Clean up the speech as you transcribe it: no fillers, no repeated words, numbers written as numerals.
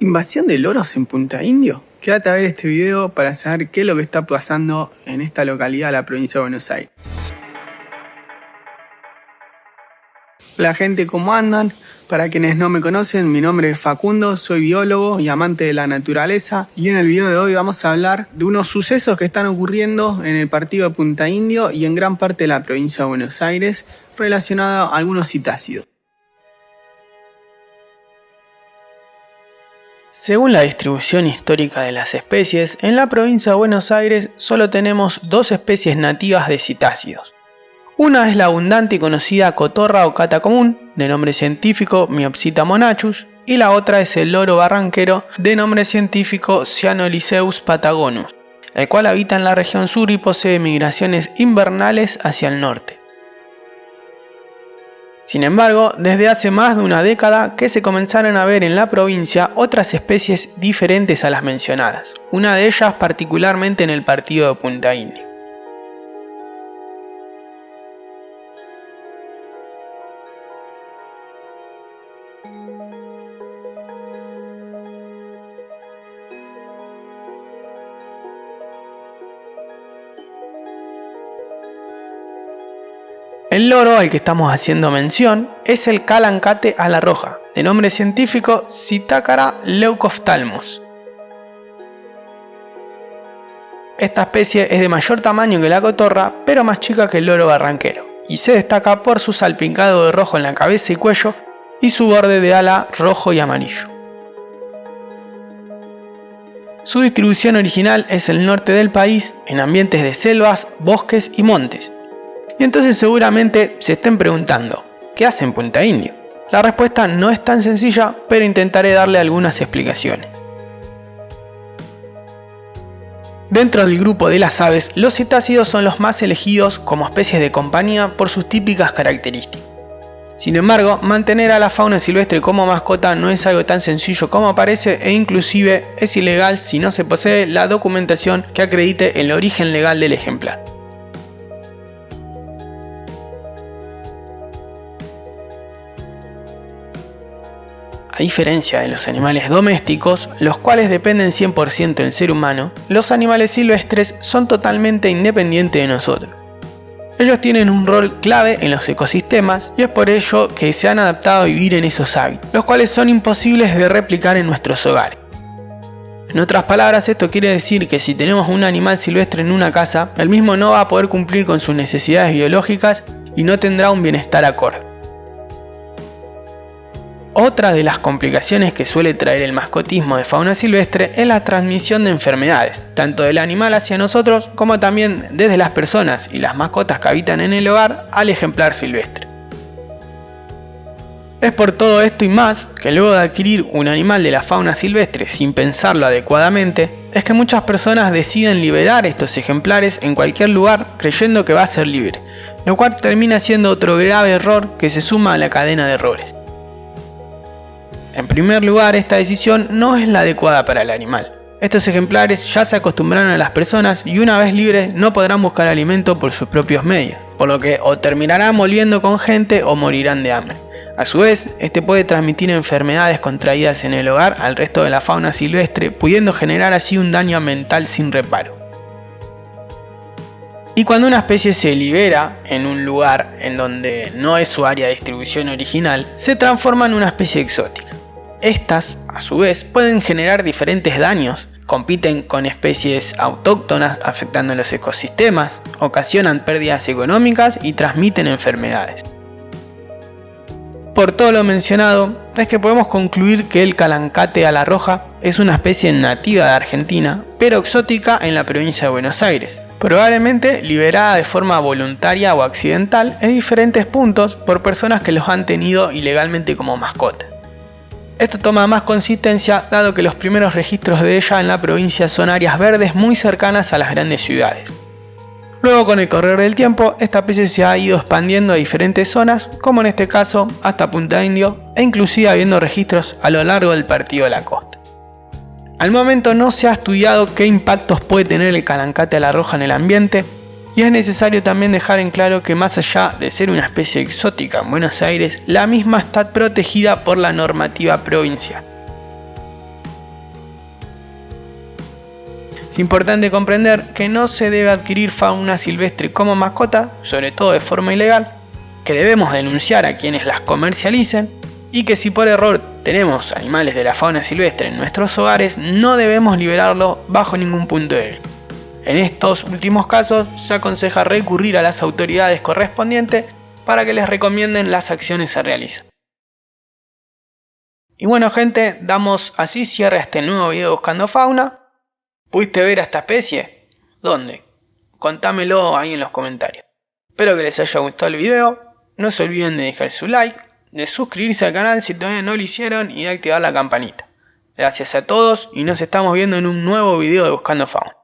¿Invasión de loros en Punta Indio? Quédate a ver este video para saber qué es lo que está pasando en esta localidad de la provincia de Buenos Aires. Hola gente, ¿cómo andan? Para quienes no me conocen, mi nombre es Facundo, soy biólogo y amante de la naturaleza, y en el video de hoy vamos a hablar de unos sucesos que están ocurriendo en el partido de Punta Indio y en gran parte de la provincia de Buenos Aires relacionados a algunos citácidos. Según la distribución histórica de las especies, en la provincia de Buenos Aires solo tenemos dos especies nativas de citácidos. Una es la abundante y conocida cotorra o cata común, de nombre científico Miopsita monachus, y la otra es el loro barranquero, de nombre científico Cyanoliceus patagonus, el cual habita en la región sur y posee migraciones invernales hacia el norte. Sin embargo, desde hace más de una década que se comenzaron a ver en la provincia otras especies diferentes a las mencionadas, una de ellas particularmente en el partido de Punta Indio. El loro al que estamos haciendo mención es el calancate ala roja, de nombre científico Psittacara leucophthalmus. Esta especie es de mayor tamaño que la cotorra, pero más chica que el loro barranquero, y se destaca por su salpicado de rojo en la cabeza y cuello y su borde de ala rojo y amarillo. Su distribución original es el norte del país, en ambientes de selvas, bosques y montes. Y entonces seguramente se estén preguntando, ¿qué hace en Punta Indio? La respuesta no es tan sencilla, pero intentaré darle algunas explicaciones. Dentro del grupo de las aves, los cetáceos son los más elegidos como especies de compañía por sus típicas características. Sin embargo, mantener a la fauna silvestre como mascota no es algo tan sencillo como parece, e inclusive es ilegal si no se posee la documentación que acredite el origen legal del ejemplar. A diferencia de los animales domésticos, los cuales dependen 100% del ser humano, los animales silvestres son totalmente independientes de nosotros. Ellos tienen un rol clave en los ecosistemas y es por ello que se han adaptado a vivir en esos hábitats, los cuales son imposibles de replicar en nuestros hogares. En otras palabras, esto quiere decir que si tenemos un animal silvestre en una casa, el mismo no va a poder cumplir con sus necesidades biológicas y no tendrá un bienestar acorde. Otra de las complicaciones que suele traer el mascotismo de fauna silvestre es la transmisión de enfermedades, tanto del animal hacia nosotros como también desde las personas y las mascotas que habitan en el hogar al ejemplar silvestre. Es por todo esto y más que luego de adquirir un animal de la fauna silvestre sin pensarlo adecuadamente, es que muchas personas deciden liberar estos ejemplares en cualquier lugar creyendo que va a ser libre, lo cual termina siendo otro grave error que se suma a la cadena de errores. En primer lugar, esta decisión no es la adecuada para el animal. Estos ejemplares ya se acostumbraron a las personas y una vez libres no podrán buscar alimento por sus propios medios, por lo que o terminarán volviendo con gente o morirán de hambre. A su vez, este puede transmitir enfermedades contraídas en el hogar al resto de la fauna silvestre, pudiendo generar así un daño mental sin reparo. Y cuando una especie se libera en un lugar en donde no es su área de distribución original, se transforma en una especie exótica. Estas, a su vez, pueden generar diferentes daños, compiten con especies autóctonas afectando los ecosistemas, ocasionan pérdidas económicas y transmiten enfermedades. Por todo lo mencionado, es que podemos concluir que el calancate ala roja es una especie nativa de Argentina, pero exótica en la provincia de Buenos Aires, probablemente liberada de forma voluntaria o accidental en diferentes puntos por personas que los han tenido ilegalmente como mascota. Esto toma más consistencia dado que los primeros registros de ella en la provincia son áreas verdes muy cercanas a las grandes ciudades. Luego, con el correr del tiempo, esta especie se ha ido expandiendo a diferentes zonas, como en este caso hasta Punta Indio, e inclusive habiendo registros a lo largo del partido de la costa. Al momento no se ha estudiado qué impactos puede tener el calancate ala roja en el ambiente, y es necesario también dejar en claro que más allá de ser una especie exótica en Buenos Aires, la misma está protegida por la normativa provincial. Es importante comprender que no se debe adquirir fauna silvestre como mascota, sobre todo de forma ilegal, que debemos denunciar a quienes las comercialicen y que si por error tenemos animales de la fauna silvestre en nuestros hogares, no debemos liberarlos bajo ningún punto de vista. En estos últimos casos se aconseja recurrir a las autoridades correspondientes para que les recomienden las acciones a realizar. Y bueno gente, damos así cierre a este nuevo video de Buscando Fauna. ¿Pudiste ver a esta especie? ¿Dónde? Contámelo ahí en los comentarios. Espero que les haya gustado el video. No se olviden de dejar su like, de suscribirse al canal si todavía no lo hicieron y de activar la campanita. Gracias a todos y nos estamos viendo en un nuevo video de Buscando Fauna.